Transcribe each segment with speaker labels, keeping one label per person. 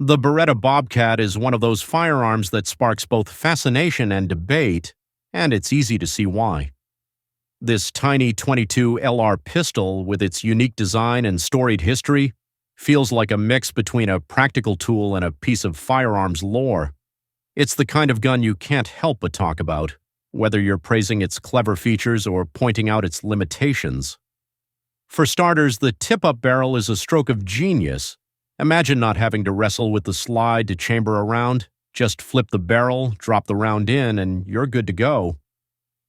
Speaker 1: The Beretta Bobcat is one of those firearms that sparks both fascination and debate, and it's easy to see why. This tiny 22 LR pistol, with its unique design and storied history, feels like a mix between a practical tool and a piece of firearms lore. It's the kind of gun you can't help but talk about, whether you're praising its clever features or pointing out its limitations. For starters, the tip-up barrel is a stroke of genius. Imagine not having to wrestle with the slide to chamber a round. Just flip the barrel, drop the round in, and you're good to go.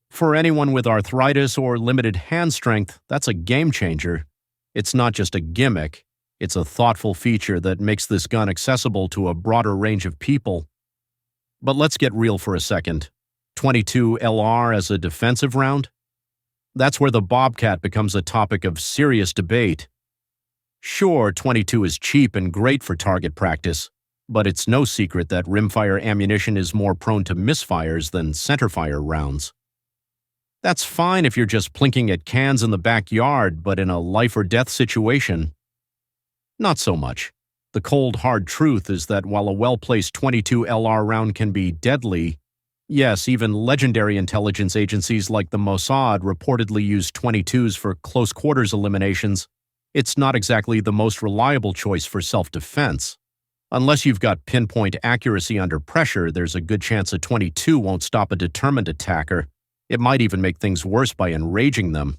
Speaker 1: For anyone with arthritis or limited hand strength, that's a game changer. It's not just a gimmick. It's a thoughtful feature that makes this gun accessible to a broader range of people. But let's get real for a second. 22 LR as a defensive round? That's where the Bobcat becomes a topic of serious debate. Sure, 22 is cheap and great for target practice, but it's no secret that rimfire ammunition is more prone to misfires than centerfire rounds. That's fine if you're just plinking at cans in the backyard, but in a life-or-death situation, not so much. The cold, hard truth is that while a well-placed 22 LR round can be deadly, yes, even legendary intelligence agencies like the Mossad reportedly use 22s for close-quarters eliminations, it's not exactly the most reliable choice for self-defense. Unless you've got pinpoint accuracy under pressure, there's a good chance a 22 won't stop a determined attacker. It might even make things worse by enraging them.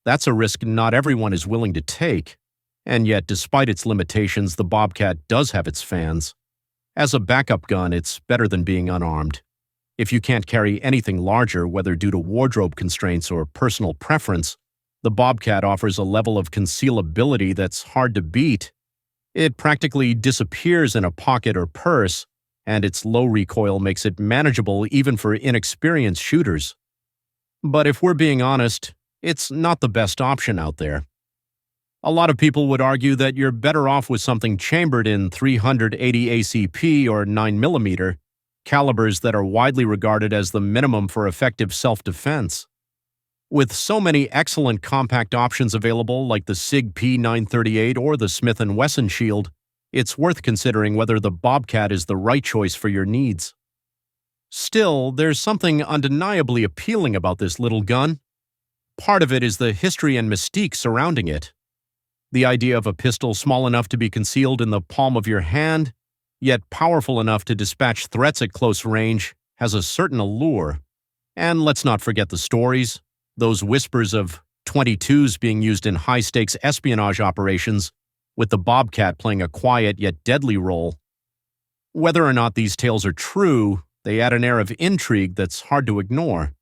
Speaker 1: That's a risk not everyone is willing to take. And yet, despite its limitations, the Bobcat does have its fans. As a backup gun, it's better than being unarmed. If you can't carry anything larger, whether due to wardrobe constraints or personal preference, the Bobcat offers a level of concealability that's hard to beat. It practically disappears in a pocket or purse, and its low recoil makes it manageable even for inexperienced shooters. But if we're being honest, it's not the best option out there. A lot of people would argue that you're better off with something chambered in 380 ACP or 9mm, calibers that are widely regarded as the minimum for effective self-defense. With so many excellent compact options available like the SIG P938 or the Smith & Wesson Shield, it's worth considering whether the Bobcat is the right choice for your needs. Still, there's something undeniably appealing about this little gun. Part of it is the history and mystique surrounding it. The idea of a pistol small enough to be concealed in the palm of your hand, yet powerful enough to dispatch threats at close range, has a certain allure. And let's not forget the stories. Those whispers of 22s being used in high-stakes espionage operations, with the Bobcat playing a quiet yet deadly role. Whether or not these tales are true, they add an air of intrigue that's hard to ignore.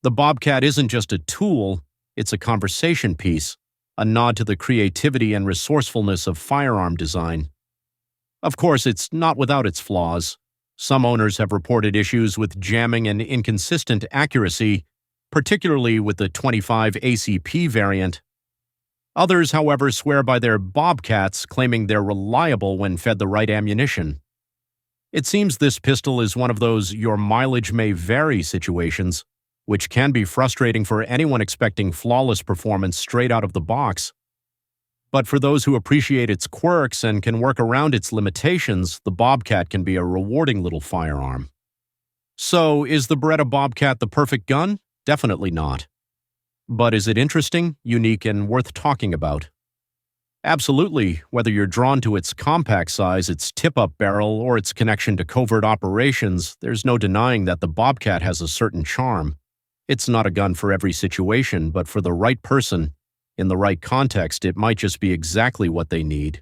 Speaker 1: The Bobcat isn't just a tool, it's a conversation piece, a nod to the creativity and resourcefulness of firearm design. Of course, it's not without its flaws. Some owners have reported issues with jamming and inconsistent accuracy, particularly with the 25 ACP variant. Others, however, swear by their Bobcats, claiming they're reliable when fed the right ammunition. It seems this pistol is one of those your mileage may vary situations, which can be frustrating for anyone expecting flawless performance straight out of the box. But for those who appreciate its quirks and can work around its limitations, the Bobcat can be a rewarding little firearm. So, is the Beretta Bobcat the perfect gun? Definitely not. But is it interesting, unique, and worth talking about? Absolutely, whether you're drawn to its compact size, its tip-up barrel, or its connection to covert operations, there's no denying that the Bobcat has a certain charm. It's not a gun for every situation, but for the right person, in the right context, it might just be exactly what they need.